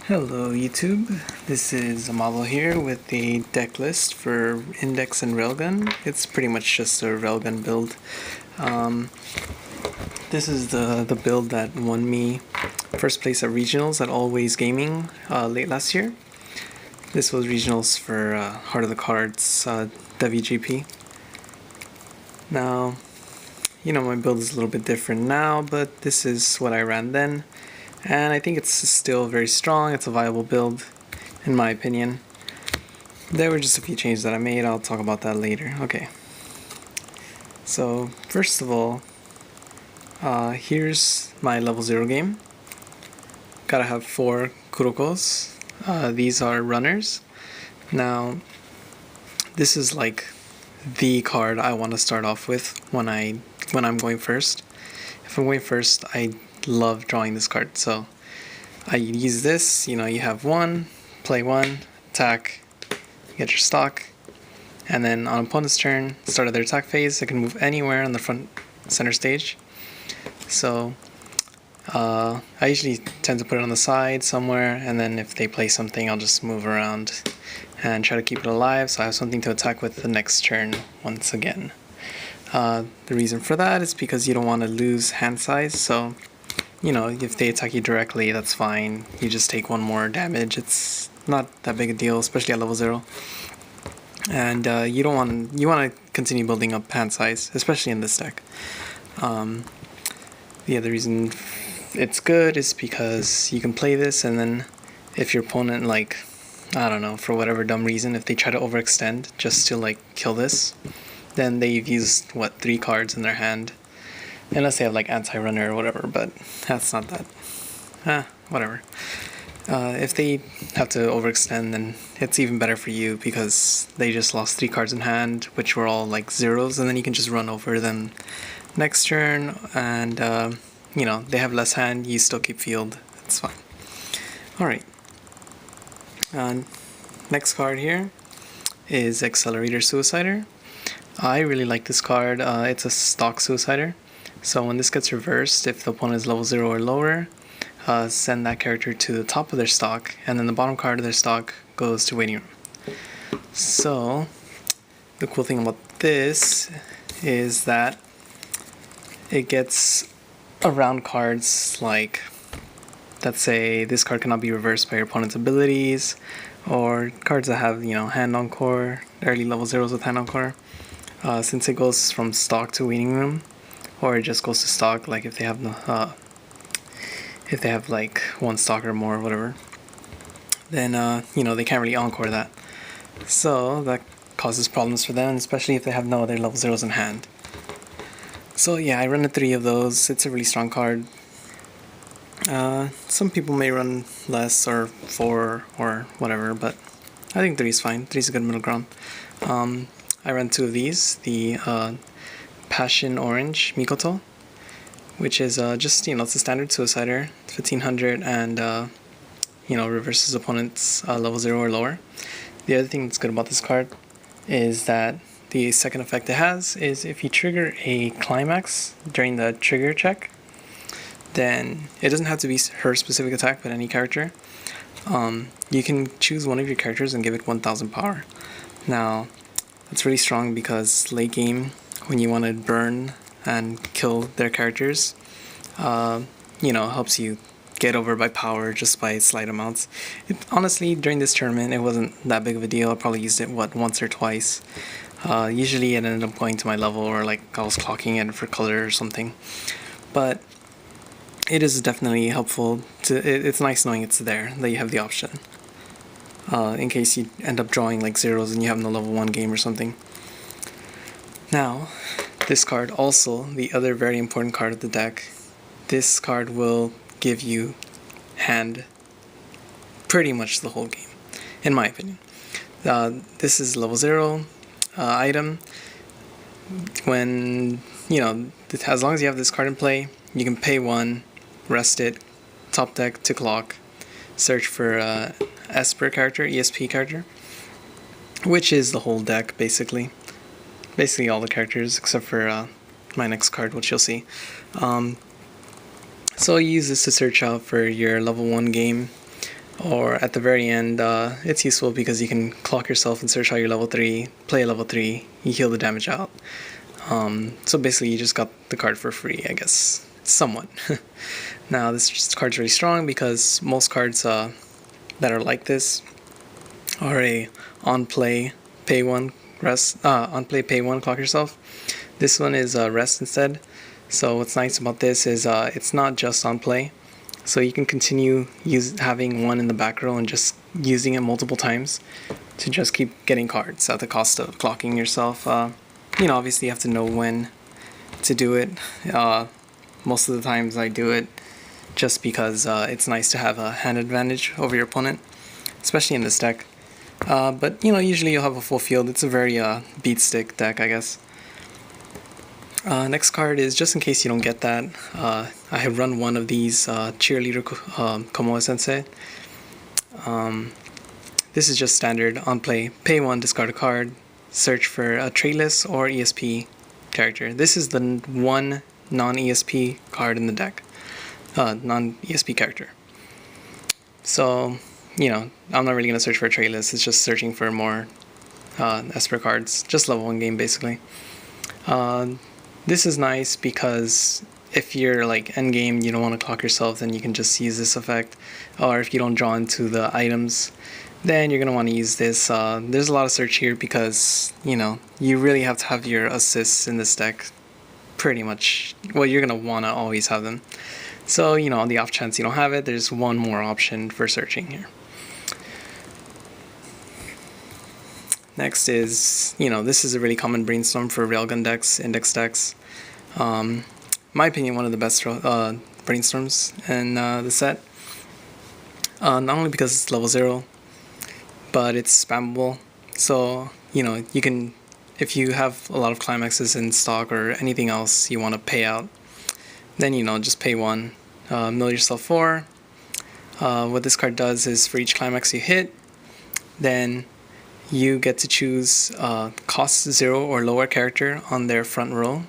Hello YouTube, this is Amalo here with a deck list for Index and Railgun. It's pretty much just a Railgun build. This is the build that won me first place at Regionals at Always Gaming late last year. This was Regionals for Heart of the Cards WGP. Now, my build is a little bit different now, but this is what I ran then. And I think it's still very strong. It's a viable build, in my opinion. There were just a few changes that I made. I'll talk about that later. Okay. So, first of all, here's my level 0 game. Gotta have 4 Kurokos. These are runners. Now, this is like the card I want to start off with when I'm going first. If I'm going first, I love drawing this card, so I use this. You have 1, play 1, attack, get your stock, and then on opponent's turn, start of their attack phase, I can move anywhere on the front center stage. So I usually tend to put it on the side somewhere, and then if they play something, I'll just move around and try to keep it alive so I have something to attack with the next turn once again. The reason for that is because you don't want to lose hand size, so if they attack you directly, that's fine. You just take 1 more damage. It's not that big a deal, especially at level 0. And you want to continue building up hand size, especially in this deck. The other reason it's good is because you can play this, and then if your opponent, I don't know, for whatever dumb reason, if they try to overextend just to kill this, then they've used 3 cards in their hand. Unless they have anti-runner or whatever, but that's not that. Whatever. If they have to overextend, then it's even better for you because they just lost 3 cards in hand, which were all zeros, and then you can just run over them next turn, and they have less hand, you still keep field. It's fine. Alright. Next card here is Accelerator Suicider. I really like this card. It's a stock Suicider. So when this gets reversed, if the opponent is level 0 or lower, send that character to the top of their stock, and then the bottom card of their stock goes to waiting room. So the cool thing about this is that it gets around cards like, let's say this card cannot be reversed by your opponent's abilities, or cards that have hand encore, early level 0s with hand encore. Since it goes from stock to waiting room, or it just goes to stock, if they have if 1 stock or more or whatever, then they can't really encore that. So that causes problems for them, especially if they have no other level 0s in hand. So yeah, I run 3 of those. It's a really strong card. Some people may run less, or 4 or whatever, but I think 3 is fine. 3 is a good middle ground. I run 2 of these. The Passion Orange Mikoto, which is just it's a standard Suicider, 1500, and reverses opponent's level 0 or lower. The other thing that's good about this card is that the second effect it has is if you trigger a climax during the trigger check, then it doesn't have to be her specific attack, but any character. You can choose one of your characters and give it 1000 power. Now that's really strong because late game, when you want to burn and kill their characters, helps you get over by power just by slight amounts. Honestly, during this tournament, it wasn't that big of a deal. I probably used it, once or twice. Usually it ended up going to my level, or I was clocking it for color or something. But it is definitely helpful. It's nice knowing it's there, that you have the option. In case you end up drawing zeros and you have no level 1 game or something. Now, this card also, the other very important card of the deck, this card will give you hand pretty much the whole game, in my opinion. This is level 0 item. When, as long as you have this card in play, you can pay 1, rest it, top deck to clock, search for Esper character, ESP character, which is the whole deck basically. Basically all the characters except for my next card, which you'll see. So you use this to search out for your level 1 game. or at the very end, it's useful because you can clock yourself and search how you're level 3, play a level 3, you heal the damage out. So basically you just got the card for free, I guess, somewhat. Now this card's really strong because most cards that are like this are a on-play, pay one, rest, on-play, pay one, clock yourself. This one is rest instead. So what's nice about this is it's not just on-play. So you can continue having one in the back row and just using it multiple times to just keep getting cards at the cost of clocking yourself. You know, obviously you have to know when to do it. Most of the times I do it just because it's nice to have a hand advantage over your opponent, especially in this deck. But you know, usually you'll have a full field. It's a very beat stick deck, I guess. Next card is, just in case you don't get that, I have run one of these Cheerleader Komoe Sensei. This is just standard on play, pay one, discard a card, search for a traitless or ESP character. This is the one non-ESP card in the deck, non-ESP character. So, you know, I'm not really going to search for a traitless, it's just searching for more Esper cards, just level 1 game basically. This is nice because if you're like end game, you don't want to clock yourself, then you can just use this effect. Or if you don't draw into the items, then you're going to want to use this. There's a lot of search here because, you know, you really have to have your assists in this deck pretty much. Well, you're going to want to always have them. So, you know, on the off chance you don't have it, there's one more option for searching here. Next is, you know, this is a really common brainstorm for Railgun decks, index decks. My opinion, one of the best brainstorms in the set. Not only because it's level 0, but it's spammable. So, you know, you can, if you have a lot of climaxes in stock or anything else you want to pay out, then, you know, just pay 1, mill yourself 4. What this card does is for each climax you hit, then you get to choose cost 0 or lower character on their front row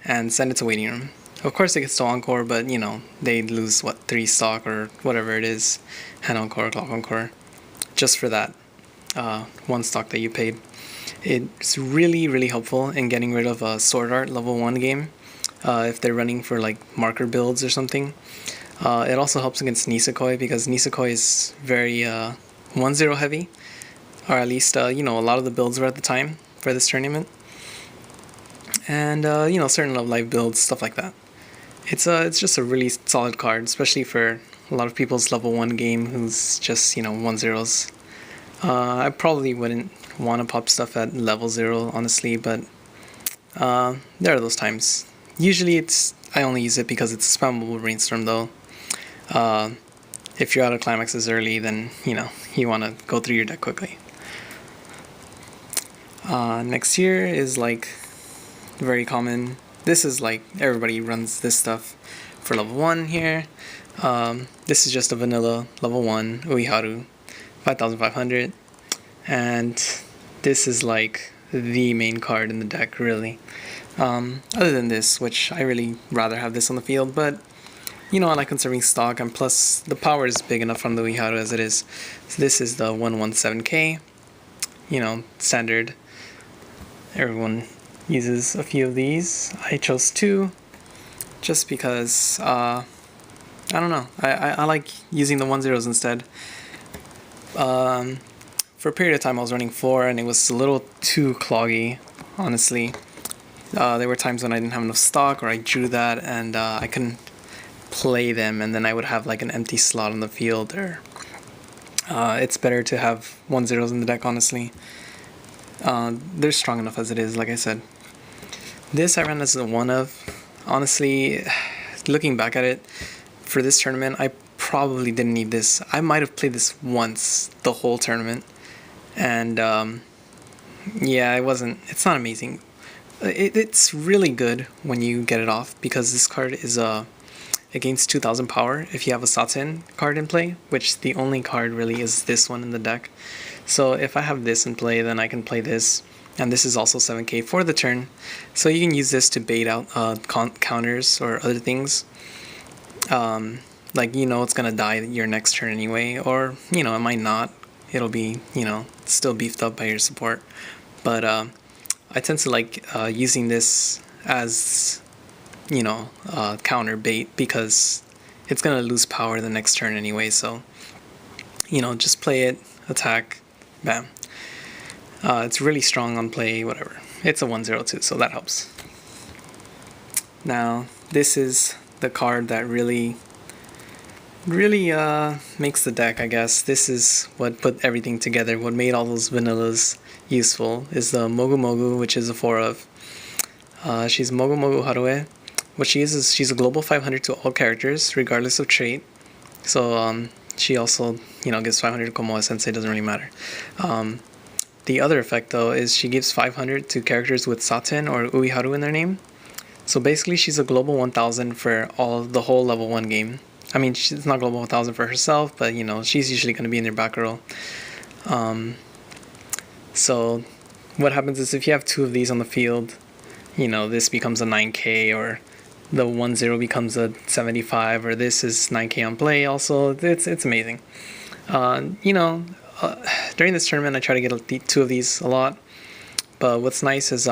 and send it to waiting room. Of course it gets to encore, but you know, they lose what, 3 stock or whatever it is, hand encore, clock encore, just for that 1 stock that you paid. It's really, really helpful in getting rid of a Sword Art level 1 game if they're running for like marker builds or something. It also helps against Nisekoi because Nisekoi is very 1-0 heavy. Or at least, you know, a lot of the builds were at the time for this tournament. And, you know, certain Love Live builds, stuff like that. It's just a really solid card, especially for a lot of people's level 1 game who's just, you know, 1-0s. I probably wouldn't want to pop stuff at level 0, honestly, but there are those times. Usually I only use it because it's a spammable brainstorm, though. If you're out of climaxes early, then, you know, you want to go through your deck quickly. Next here is like very common. This is like everybody runs this stuff for level 1 here. This is just a vanilla level 1 Uiharu 5500, and this is like the main card in the deck, really. Other than this, which I really rather have this on the field, but you know, I like conserving stock, and plus the power is big enough from the Uiharu as it is. So this is the 117K, you know, standard. Everyone uses a few of these. I chose 2 just because, I don't know, I like using the 1-0s instead. For a period of time I was running 4 and it was a little too cloggy, honestly. There were times when I didn't have enough stock or I drew that and I couldn't play them, and then I would have like an empty slot on the field. Or it's better to have 1-0s in the deck, honestly. They're strong enough as it is, like I said. This I ran as a 1 of. Honestly, looking back at it, for this tournament, I probably didn't need this. I might have played this once the whole tournament. And, yeah, it's not amazing. It's really good when you get it off, because this card is against 2000 power if you have a Satin card in play, which the only card really is this one in the deck. So if I have this in play, then I can play this, and this is also 7k for the turn. So you can use this to bait out counters or other things. Like, you know it's gonna die your next turn anyway, or, you know, it might not. It'll be, you know, still beefed up by your support. But I tend to like using this as, you know, counter bait, because it's gonna lose power the next turn anyway, so, you know, just play it, attack, bam. It's really strong on play, whatever. It's a 1/0 so that helps. Now, this is the card that really makes the deck, I guess. This is what put everything together, what made all those vanillas useful, is the Mogu Mogu, which is a 4 of. She's Mogu Mogu Harue. What she is she's a global 500 to all characters, regardless of trait. So she also, you know, gives 500 to Komoe Sensei, doesn't really matter. The other effect, though, is she gives 500 to characters with Saten or Uiharu in their name. So basically, she's a global 1000 for the whole level 1 game. I mean, she's not global 1000 for herself, but, you know, she's usually going to be in their back row. So what happens is if you have 2 of these on the field, you know, this becomes a 9k, or the 1/0 becomes a 75, or this is 9k on play also. It's amazing. You know, during this tournament I try to get 2 of these a lot, but what's nice is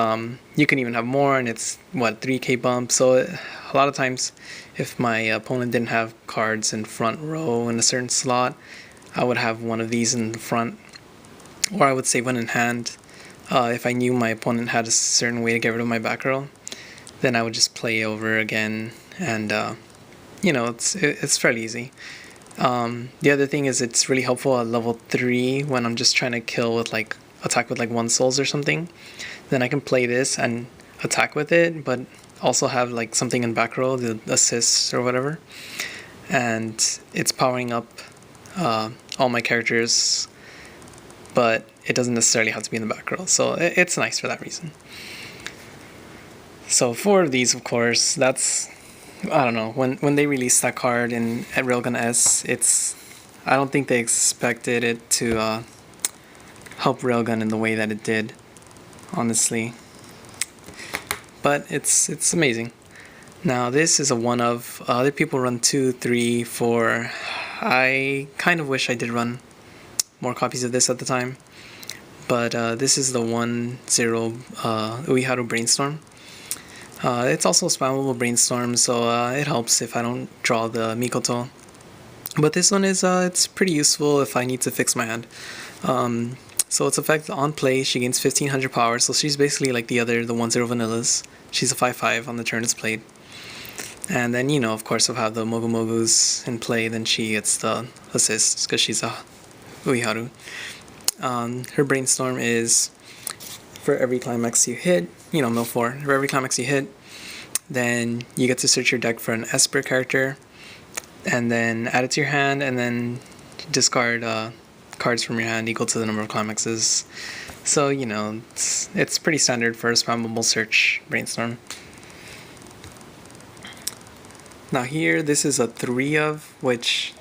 you can even have more, and it's what, 3k bump. So a lot of times if my opponent didn't have cards in front row in a certain slot, I would have one of these in the front, or I would save one in hand. If I knew my opponent had a certain way to get rid of my back row, then I would just play over again, and you know, it's fairly easy. The other thing is it's really helpful at level 3 when I'm just trying to kill with like attack with like 1 souls or something. Then I can play this and attack with it, but also have like something in back row, the assists or whatever, and it's powering up all my characters, but it doesn't necessarily have to be in the back row, so it's nice for that reason. So 4 of these, of course, that's, I don't know, when they released that card at Railgun S, I don't think they expected it to help Railgun in the way that it did, honestly. But it's amazing. Now this is a 1 of. Other people run 2, 3, 4. I kind of wish I did run more copies of this at the time. But this is the 1/0 Uiharu Brainstorm. It's also a spammable Brainstorm, so it helps if I don't draw the Mikoto. But this one is it's pretty useful if I need to fix my hand. So its effect on play, she gains 1500 power, so she's basically like the 1/0 vanillas. She's a 5/5 on the turn it's played. And then, you know, of course, if I have the Mogu Mogus in play, then she gets the assists because she's a Uiharu. Her Brainstorm is for every climax you hit, you know, mill 4. For every climax you hit, then you get to search your deck for an Esper character, and then add it to your hand, and then discard cards from your hand equal to the number of climaxes. So, you know, it's pretty standard for a spammable search Brainstorm. Now here, this is a 3 of, which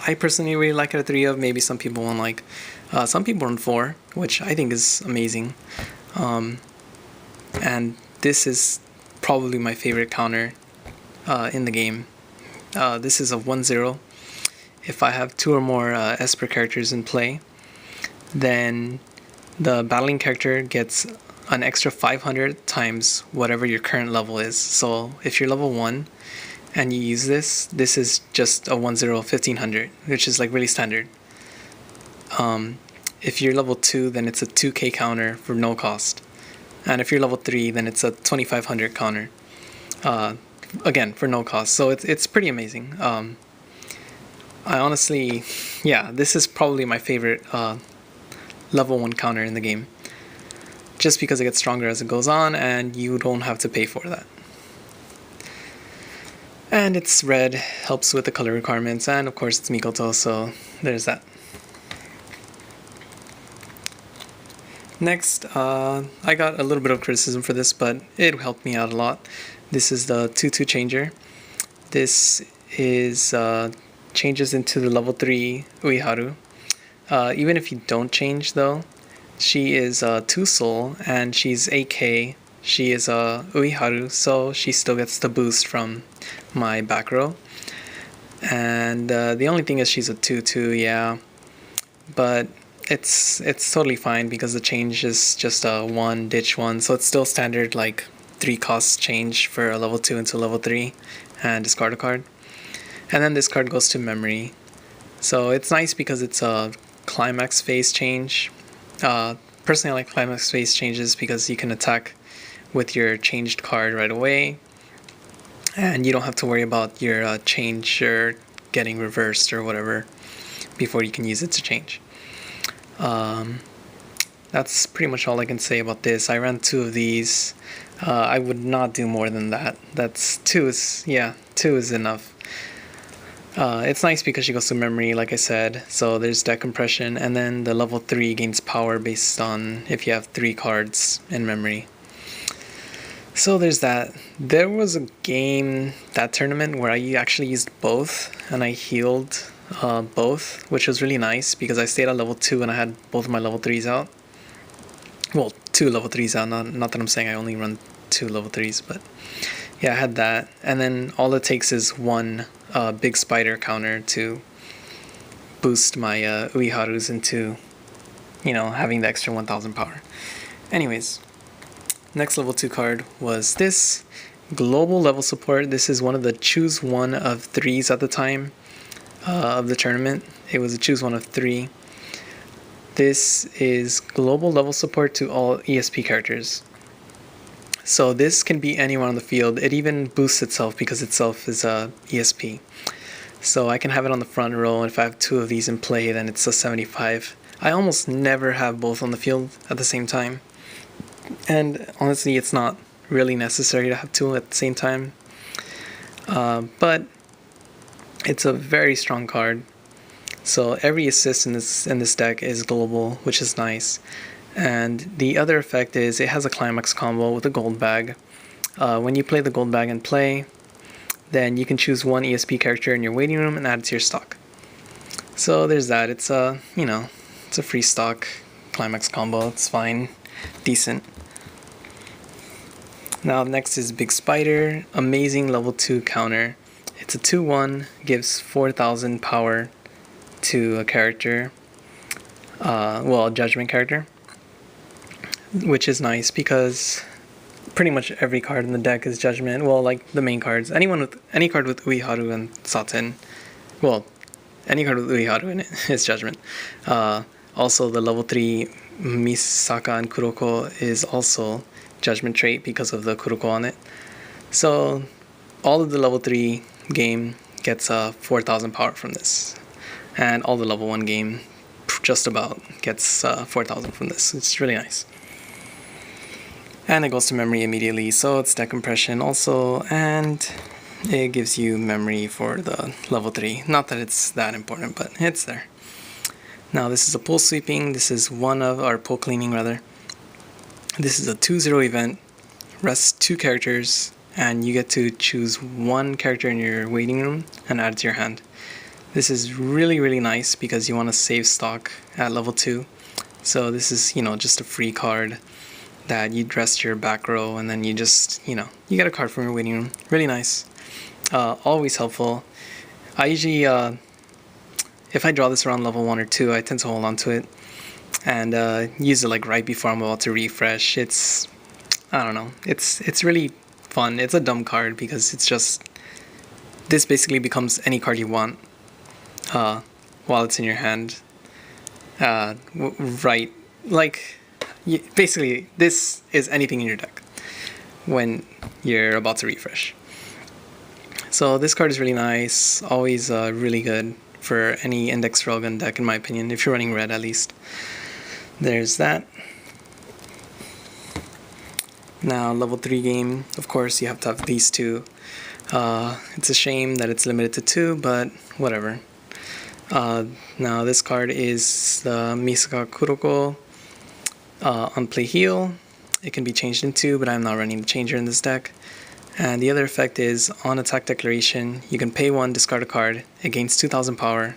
I personally really like it a 3 of. Maybe some people won't like. Some people run 4, which I think is amazing. And this is probably my favorite counter in the game. This is a 1/0. If I have 2 or more Esper characters in play, then the battling character gets an extra 500 times whatever your current level is. So if you're level 1 and you use this, this is just a 1/0 1500, which is like really standard. If you're level 2, then it's a 2k counter for no cost. And if you're level 3, then it's a 2500 counter. Again, for no cost. So it's pretty amazing. I honestly, yeah, this is probably my favorite level 1 counter in the game. Just because it gets stronger as it goes on, and you don't have to pay for that. And it's red, helps with the color requirements, and of course it's Mikoto, so there's that. Next, I got a little bit of criticism for this, but it helped me out a lot. This is the 2/2 changer. This is changes into the level 3 Uiharu. Even if you don't change though, she is 2 soul and she's 8k. She is a Uiharu, so she still gets the boost from my back row. And the only thing is she's a 2/2, yeah. But it's totally fine because the change is just a 1 ditch 1, so it's still standard like 3 cost change for a level 2 into level 3 and discard a card. And then this card goes to memory. So it's nice because it's a climax phase change. Personally, I like climax phase changes because you can attack with your changed card right away, and you don't have to worry about your change or getting reversed or whatever before you can use it to change. That's pretty much all I can say about this. I ran 2 of these. I would not do more than that. That's 2 is enough. It's nice because she goes to memory, like I said, so there's deck compression, and then the level 3 gains power based on if you have 3 cards in memory. So there's that. There was a game, that tournament, where I actually used both, and I healed both, which was really nice because I stayed at level 2 and I had both of my level 3s out. Well, 2 level 3s out, not that I'm saying I only run 2 level 3s, but yeah, I had that. And then all it takes is 1 big spider counter to boost my Uiharus into, having the extra 1000 power. Anyways, next level 2 card was this. Global level support. This is one of the choose 1 of 3s at the time of the tournament. It was a choose 1 of 3. This is global level support to all ESP characters. So this can be anyone on the field. It even boosts itself because itself is a ESP. So I can have it on the front row, and if I have 2 of these in play, then it's a 75. I almost never have both on the field at the same time. And honestly, it's not really necessary to have 2 at the same time. But it's a very strong card. So every assist in this deck is global, which is nice. And the other effect is it has a climax combo with a gold bag. When you play the gold bag in play, then you can choose 1 ESP character in your waiting room and add it to your stock. So there's that. It's a it's a free stock climax combo. It's fine, decent. Now next is Big Spider, amazing level 2 counter. It's a 2/1, gives 4000 power to a character, a judgment character, which is nice because pretty much every card in the deck is judgment. Well, like the main cards, any card with Uiharu and Saten, any card with Uiharu in it is judgment. Also, the level 3 Misaka and Kuroko is also judgment trait because of the Kuroko on it. So all of the level 3 game gets 4000 power from this, and all the level 1 game just about gets 4000 from this. It's really nice. And it goes to memory immediately, so it's deck compression also, and it gives you memory for the level 3. Not that it's that important, but it's there. Now this is a pool sweeping. This is pool cleaning rather. This is a 2/0 event, rest 2 characters, and you get to choose 1 character in your waiting room and add it to your hand. This is really, really nice because you want to save stock at level 2. So this is, just a free card that you rest your back row, and then you just, you get a card from your waiting room. Really nice. Always helpful. I usually, if I draw this around level 1 or 2, I tend to hold on to it and use it like right before I'm about to refresh. I don't know. It's really fun. It's a dumb card because it's just, this basically becomes any card you want while it's in your hand. Right. Like, basically, this is anything in your deck when you're about to refresh. So this card is really nice, always really good for any index Railgun deck in my opinion, if you're running red at least. There's that. Now level 3 game, of course you have to have these 2. It's a shame that it's limited to 2, but whatever. Now this card is the Misaka Kuroko. On play heal, it can be changed into, but I'm not running the changer in this deck. And the other effect is, on attack declaration, you can pay 1, discard a card, it gains 2000 power.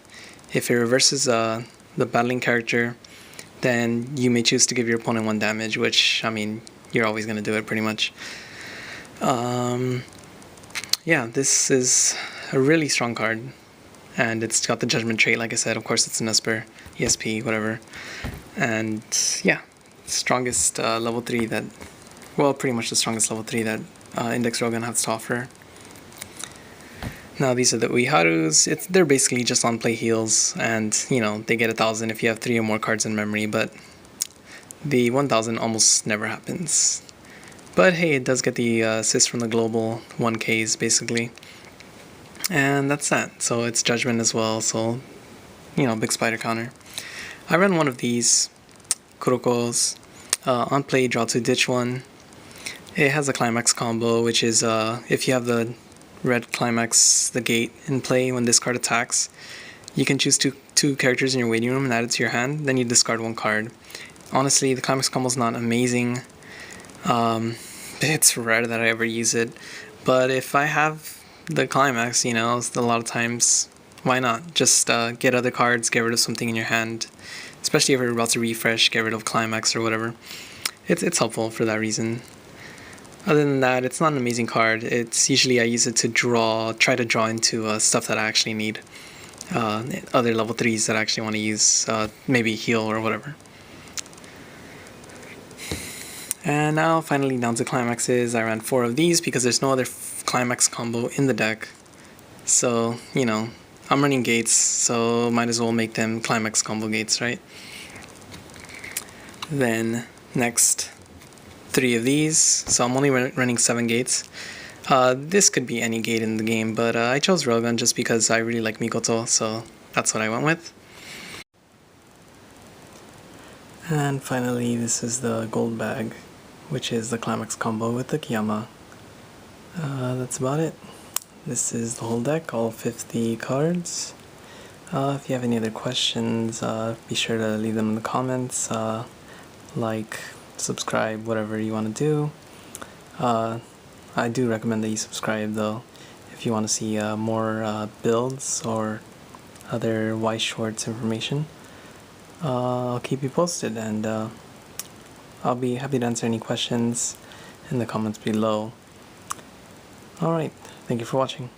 If it reverses the battling character, then you may choose to give your opponent 1 damage, which, I mean, you're always going to do it pretty much. Yeah, this is a really strong card. and it's got the Judgment trait, like I said. Of course, it's an Esper, ESP, whatever. And yeah, strongest level 3 that, well, pretty much the strongest level 3 that Index Railgun has to offer. Now these are the Uiharus. They're basically just on play heals, and you know, they get 1,000 if you have 3 or more cards in memory, but the 1,000 almost never happens. But hey, it does get the assist from the global 1Ks basically. And that's that. So it's Judgment as well, so you know, big spider counter. I ran one of these Kurokos. On play, draw 2, ditch 1. It has a climax combo, which is if you have the red climax, the gate in play when this card attacks, you can choose two characters in your waiting room and add it to your hand, then you discard 1 card. Honestly, the climax combo is not amazing. It's rare that I ever use it, but if I have the climax, you know, a lot of times, why not? Just get other cards, get rid of something in your hand, especially if you're about to refresh, get rid of climax or whatever. It's helpful for that reason. Other than that, it's not an amazing card. It's usually I use it to try to draw into stuff that I actually need. Other level 3s that I actually want to use, maybe heal or whatever. And now finally down to climaxes. I ran 4 of these because there's no other climax combo in the deck. So, you know, I'm running gates, so might as well make them climax combo gates, right? Then next 3 of these, so I'm only running 7 gates. This could be any gate in the game, but I chose Railgun just because I really like Mikoto, so that's what I went with. And finally, this is the gold bag, which is the climax combo with the Kiyama. That's about it. This is the whole deck, all 50 cards. If you have any other questions, be sure to leave them in the comments. Like, subscribe, whatever you want to do. I do recommend that you subscribe though, if you want to see more builds or other Weiss Schwarz information. I'll keep you posted, and I'll be happy to answer any questions in the comments below. Alright, thank you for watching.